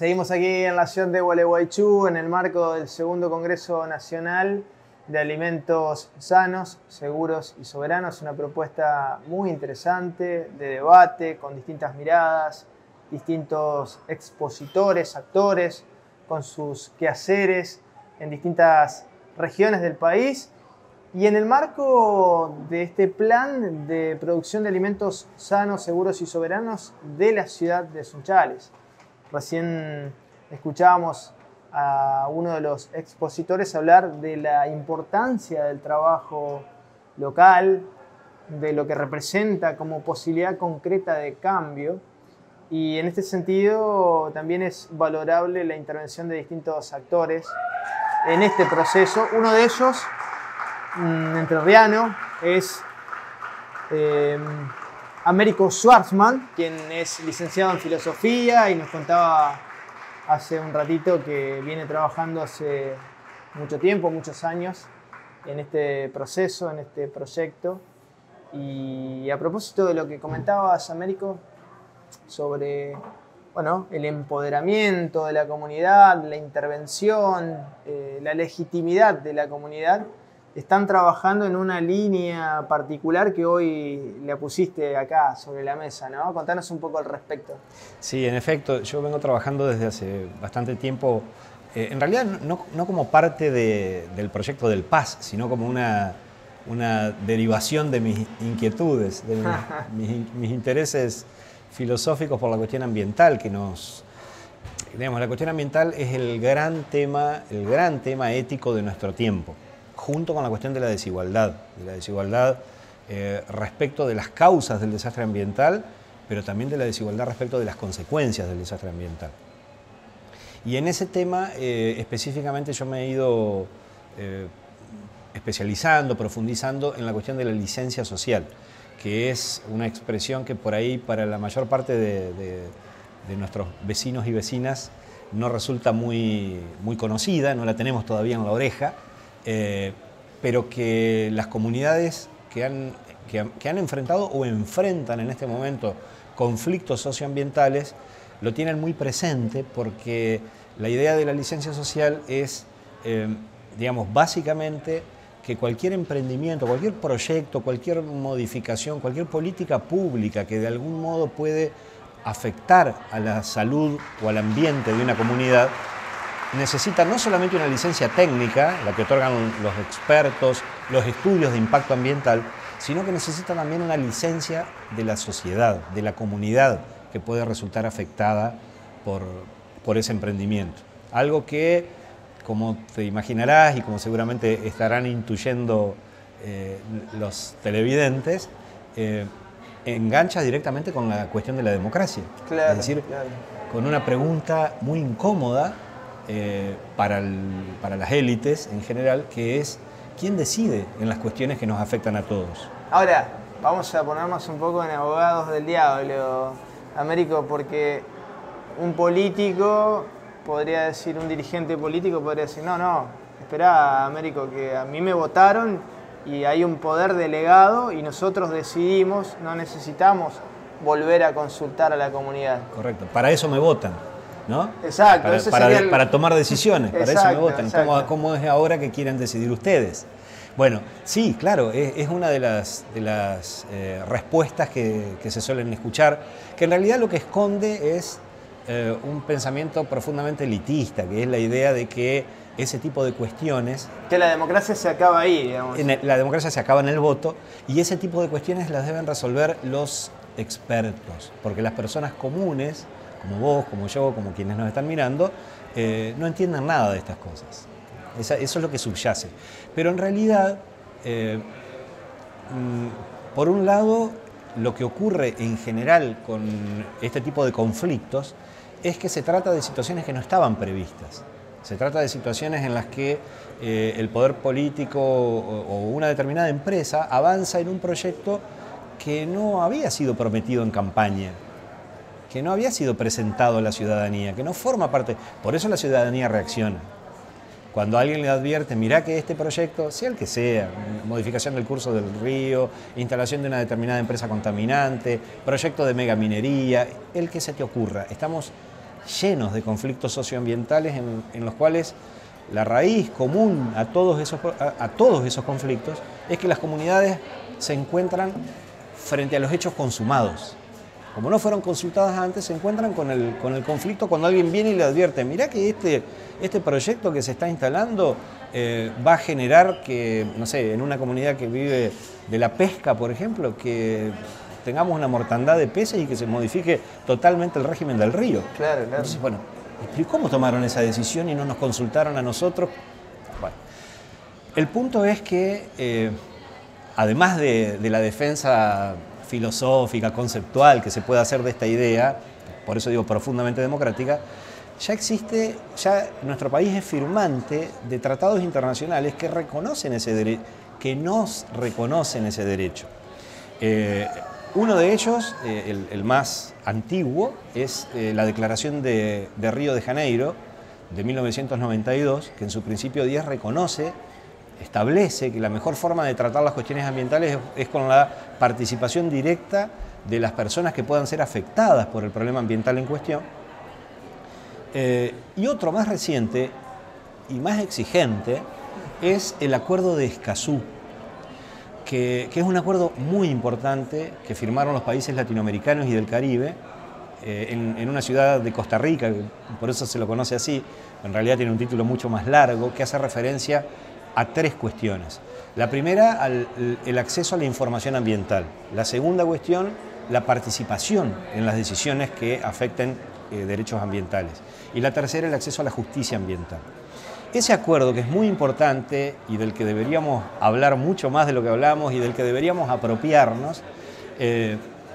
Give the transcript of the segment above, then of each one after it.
Seguimos aquí en la ciudad de Gualeguaychú en el marco del segundo Congreso Nacional de Alimentos Sanos, Seguros y Soberanos. Una propuesta muy interesante de debate con distintas miradas, distintos expositores, actores, con sus quehaceres en distintas regiones del país. Y en el marco de este plan de producción de alimentos sanos, seguros y soberanos de la ciudad de Sunchales. Recién escuchábamos a uno de los expositores hablar de la importancia del trabajo local, de lo que representa como posibilidad concreta de cambio. Y en este sentido también es valorable la intervención de distintos actores en este proceso. Uno de ellos, entrerriano, es Américo Schwarzman, quien es licenciado en filosofía y nos contaba hace un ratito que viene trabajando hace mucho tiempo, muchos años, en este proceso, en este proyecto. Y a propósito de lo que comentabas, Américo, sobre el empoderamiento de la comunidad, la intervención, la legitimidad de la comunidad, están trabajando en una línea particular que hoy le pusiste acá sobre la mesa, ¿no? Contanos un poco al respecto. Sí, en efecto, yo vengo trabajando desde hace bastante tiempo, en realidad no como parte del proyecto del PAS, sino como una derivación de mis inquietudes, de mis intereses filosóficos por la cuestión ambiental, la cuestión ambiental es el gran tema ético de nuestro tiempo, junto con la cuestión de la desigualdad respecto de las causas del desastre ambiental, pero también de la desigualdad respecto de las consecuencias del desastre ambiental. Y en ese tema específicamente yo me he ido especializando, profundizando en la cuestión de la licencia social, que es una expresión que por ahí para la mayor parte de nuestros vecinos y vecinas no resulta muy conocida, no la tenemos todavía en la oreja, pero que las comunidades que han enfrentado o enfrentan en este momento conflictos socioambientales lo tienen muy presente, porque la idea de la licencia social es, básicamente que cualquier emprendimiento, cualquier proyecto, cualquier modificación, cualquier política pública que de algún modo puede afectar a la salud o al ambiente de una comunidad, necesita no solamente una licencia técnica, la que otorgan los expertos, los estudios de impacto ambiental, sino que necesita también una licencia de la sociedad, de la comunidad que puede resultar afectada por ese emprendimiento. Algo que, como te imaginarás y como seguramente estarán intuyendo los televidentes, engancha directamente con la cuestión de la democracia. Claro, es decir, con una pregunta muy incómoda para las élites en general, que es ¿quién decide en las cuestiones que nos afectan a todos? Ahora, vamos a ponernos un poco en abogados del diablo, Américo, porque un político podría decir, un dirigente político podría decir, no, esperá, Américo, que a mí me votaron y hay un poder delegado y nosotros decidimos, no necesitamos volver a consultar a la comunidad. Correcto, para eso me votan, ¿no? Exacto. Para tomar decisiones, para eso me votan. ¿Cómo es ahora que quieren decidir ustedes? Bueno, sí, claro, es una de las respuestas que se suelen escuchar, que en realidad lo que esconde es un pensamiento profundamente elitista, que es la idea de que ese tipo de cuestiones... Que la democracia se acaba ahí, digamos. La democracia se acaba en el voto, y ese tipo de cuestiones las deben resolver los expertos, porque las personas comunes, como vos, como yo, como quienes nos están mirando, no entienden nada de estas cosas. Eso es lo que subyace. Pero en realidad, por un lado, lo que ocurre en general con este tipo de conflictos es que se trata de situaciones que no estaban previstas. Se trata de situaciones en las que el poder político o una determinada empresa avanza en un proyecto que no había sido prometido en campaña, que no había sido presentado a la ciudadanía, que no forma parte. Por eso la ciudadanía reacciona. Cuando alguien le advierte, mirá que este proyecto, sea el que sea, modificación del curso del río, instalación de una determinada empresa contaminante, proyecto de megaminería, el que se te ocurra. Estamos llenos de conflictos socioambientales en los cuales la raíz común a todos esos conflictos es que las comunidades se encuentran frente a los hechos consumados. Como no fueron consultadas antes, se encuentran con el conflicto cuando alguien viene y le advierte: mirá que este proyecto que se está instalando va a generar que, no sé, en una comunidad que vive de la pesca, por ejemplo, que tengamos una mortandad de peces y que se modifique totalmente el régimen del río. Claro. Entonces, bueno, ¿y cómo tomaron esa decisión y no nos consultaron a nosotros? Bueno, el punto es que, además de la defensa filosófica, conceptual que se puede hacer de esta idea, por eso digo profundamente democrática, ya nuestro país es firmante de tratados internacionales que reconocen ese derecho, que nos reconocen ese derecho. Uno de ellos, el más antiguo, es la Declaración de Río de Janeiro de 1992, que en su principio 10 establece que la mejor forma de tratar las cuestiones ambientales es con la participación directa de las personas que puedan ser afectadas por el problema ambiental en cuestión. Y otro más reciente y más exigente es el Acuerdo de Escazú, que es un acuerdo muy importante que firmaron los países latinoamericanos y del Caribe en una ciudad de Costa Rica, por eso se lo conoce así. En realidad tiene un título mucho más largo que hace referencia a 3 cuestiones. La primera, el acceso a la información ambiental. La segunda cuestión, la participación en las decisiones que afecten derechos ambientales. Y la tercera, el acceso a la justicia ambiental. Ese acuerdo, que es muy importante y del que deberíamos hablar mucho más de lo que hablamos y del que deberíamos apropiarnos,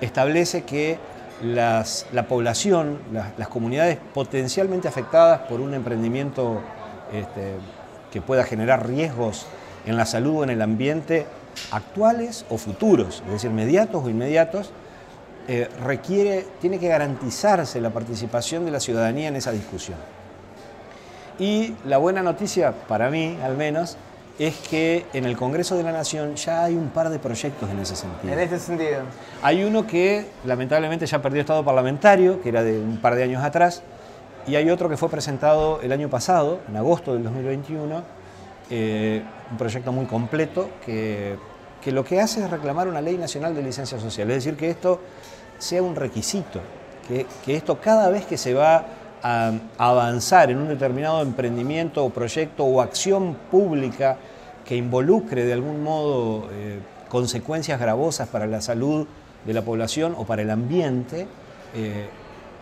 establece que la población, las comunidades potencialmente afectadas por un emprendimiento que pueda generar riesgos en la salud o en el ambiente actuales o futuros, es decir, mediatos o inmediatos, tiene que garantizarse la participación de la ciudadanía en esa discusión. Y la buena noticia, para mí al menos, es que en el Congreso de la Nación ya hay un par de proyectos en ese sentido. En este sentido. Hay uno que lamentablemente ya perdió estado parlamentario, que era de un par de años atrás, y hay otro que fue presentado el año pasado, en agosto del 2021, un proyecto muy completo que lo que hace es reclamar una ley nacional de licencia social, es decir, que esto sea un requisito, que esto cada vez que se va a avanzar en un determinado emprendimiento o proyecto o acción pública que involucre de algún modo consecuencias gravosas para la salud de la población o para el ambiente,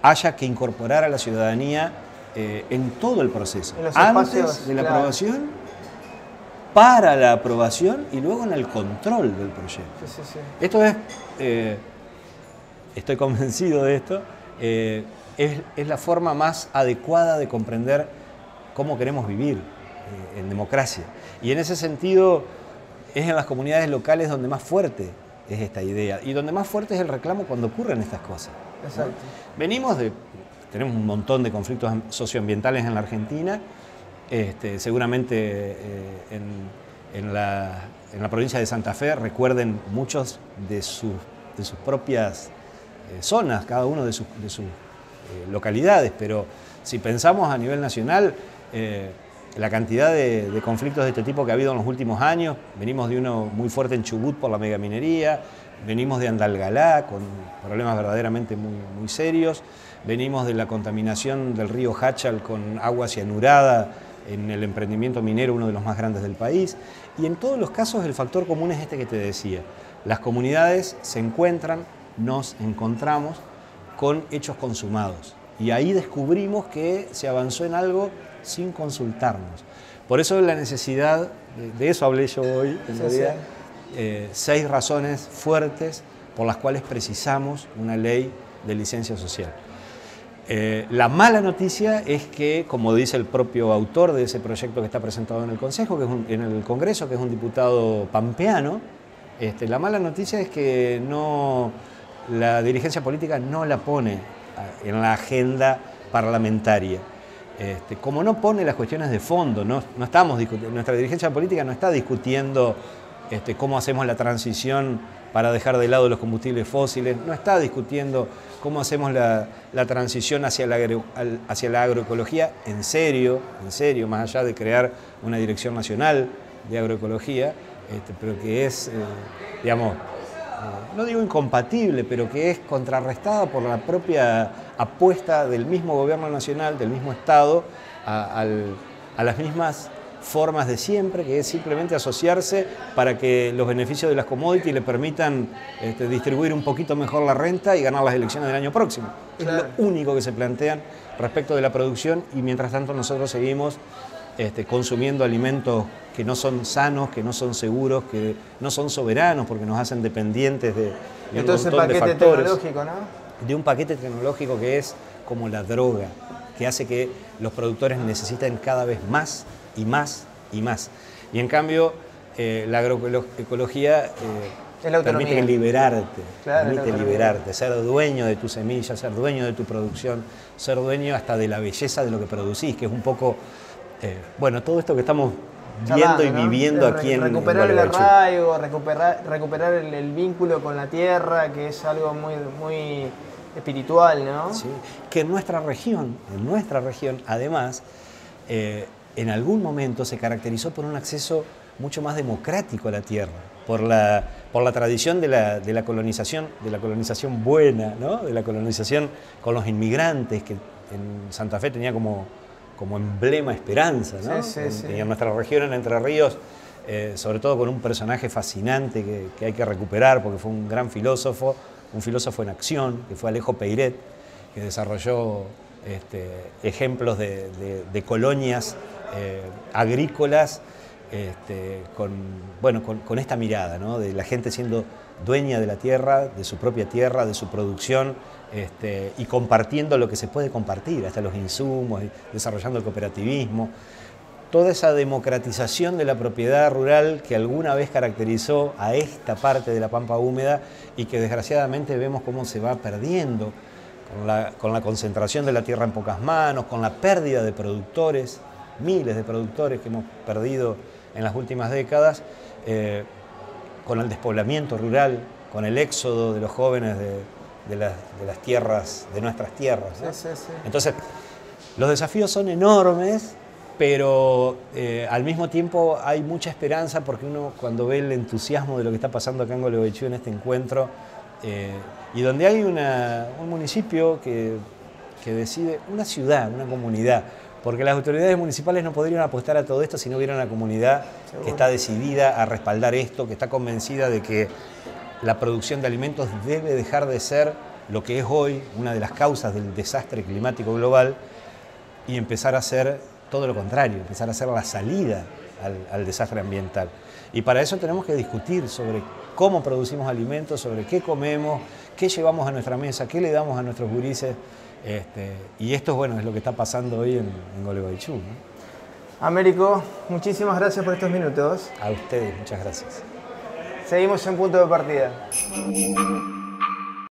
haya que incorporar a la ciudadanía en todo el proceso, antes de la aprobación, para la aprobación y luego en el control del proyecto. Sí. Esto es, estoy convencido de esto, es la forma más adecuada de comprender cómo queremos vivir en democracia. Y en ese sentido es en las comunidades locales donde más fuerte es esta idea y donde más fuerte es el reclamo cuando ocurren estas cosas. Exacto. Tenemos un montón de conflictos socioambientales en la Argentina, seguramente en la provincia de Santa Fe recuerden muchos de sus propias zonas, cada uno de sus localidades, pero si pensamos a nivel nacional, la cantidad de conflictos de este tipo que ha habido en los últimos años, venimos de uno muy fuerte en Chubut por la megaminería, venimos de Andalgalá con problemas verdaderamente muy serios, venimos de la contaminación del río Hachal con agua cianurada en el emprendimiento minero, uno de los más grandes del país, y en todos los casos el factor común es este que te decía: las comunidades se encuentran, nos encontramos con hechos consumados, y ahí descubrimos que se avanzó en algo sin consultarnos. Por eso la necesidad, de eso hablé yo hoy, en realidad, 6 razones fuertes por las cuales precisamos una ley de licencia social. La mala noticia es que, como dice el propio autor de ese proyecto que está presentado en el en el Congreso, que es un diputado pampeano, la mala noticia es que la dirigencia política no la pone en la agenda parlamentaria. Como no pone las cuestiones de fondo, no estamos discutiendo, nuestra dirigencia política no está discutiendo cómo hacemos la transición para dejar de lado los combustibles fósiles, no está discutiendo cómo hacemos la transición hacia la agroecología en serio, más allá de crear una dirección nacional de agroecología, pero que es, digamos, no digo incompatible, pero que es contrarrestada por la propia apuesta del mismo gobierno nacional, del mismo Estado, a las mismas formas de siempre, que es simplemente asociarse para que los beneficios de las commodities le permitan distribuir un poquito mejor la renta y ganar las elecciones del año próximo. Claro. Es lo único que se plantean respecto de la producción, y mientras tanto nosotros seguimos consumiendo alimentos que no son sanos, que no son seguros, que no son soberanos, porque nos hacen dependientes de un montón de factores. Tecnológico, ¿no? De un paquete tecnológico que es como la droga, que hace que los productores necesiten cada vez más y más y más. Y en cambio, la agroecología permite liberarte, ser dueño de tu semilla, ser dueño de tu producción, ser dueño hasta de la belleza de lo que producís, que es un poco, bueno, todo esto que estamos viendo y viviendo aquí en recuperar el arraigo, recuperar el vínculo con la tierra, que es algo muy espiritual, ¿no? Sí, que en nuestra región, además, en algún momento se caracterizó por un acceso mucho más democrático a la tierra, por la tradición de la colonización buena, ¿no? De la colonización con los inmigrantes, que en Santa Fe tenía como emblema esperanza, ¿no? Sí. Y en nuestra región, en Entre Ríos, sobre todo con un personaje fascinante que hay que recuperar, porque fue un gran filósofo, un filósofo en acción, que fue Alejo Peiret, que desarrolló ejemplos de colonias agrícolas con esta mirada, ¿no? De la gente siendo dueña de la tierra, de su propia tierra, de su producción, y compartiendo lo que se puede compartir, hasta los insumos, desarrollando el cooperativismo. Toda esa democratización de la propiedad rural que alguna vez caracterizó a esta parte de la Pampa húmeda y que desgraciadamente vemos cómo se va perdiendo con la concentración de la tierra en pocas manos, con la pérdida de productores, miles de productores que hemos perdido en las últimas décadas, con el despoblamiento rural, con el éxodo de los jóvenes de las tierras, de nuestras tierras, ¿no? Sí. Entonces, los desafíos son enormes, pero al mismo tiempo hay mucha esperanza, porque uno, cuando ve el entusiasmo de lo que está pasando acá en Gualeguaychú en este encuentro, y donde hay un municipio que decide, una ciudad, una comunidad, porque las autoridades municipales no podrían apostar a todo esto si no hubiera una comunidad que está decidida a respaldar esto, que está convencida de que la producción de alimentos debe dejar de ser lo que es hoy una de las causas del desastre climático global, y empezar a ser todo lo contrario, empezar a ser la salida al desastre ambiental. Y para eso tenemos que discutir sobre cómo producimos alimentos, sobre qué comemos, qué llevamos a nuestra mesa, qué le damos a nuestros gurises. Y esto, bueno, es lo que está pasando hoy en Gualeguaychú, ¿no? Américo, muchísimas gracias por estos minutos. A ustedes, muchas gracias. Seguimos en Punto de Partida.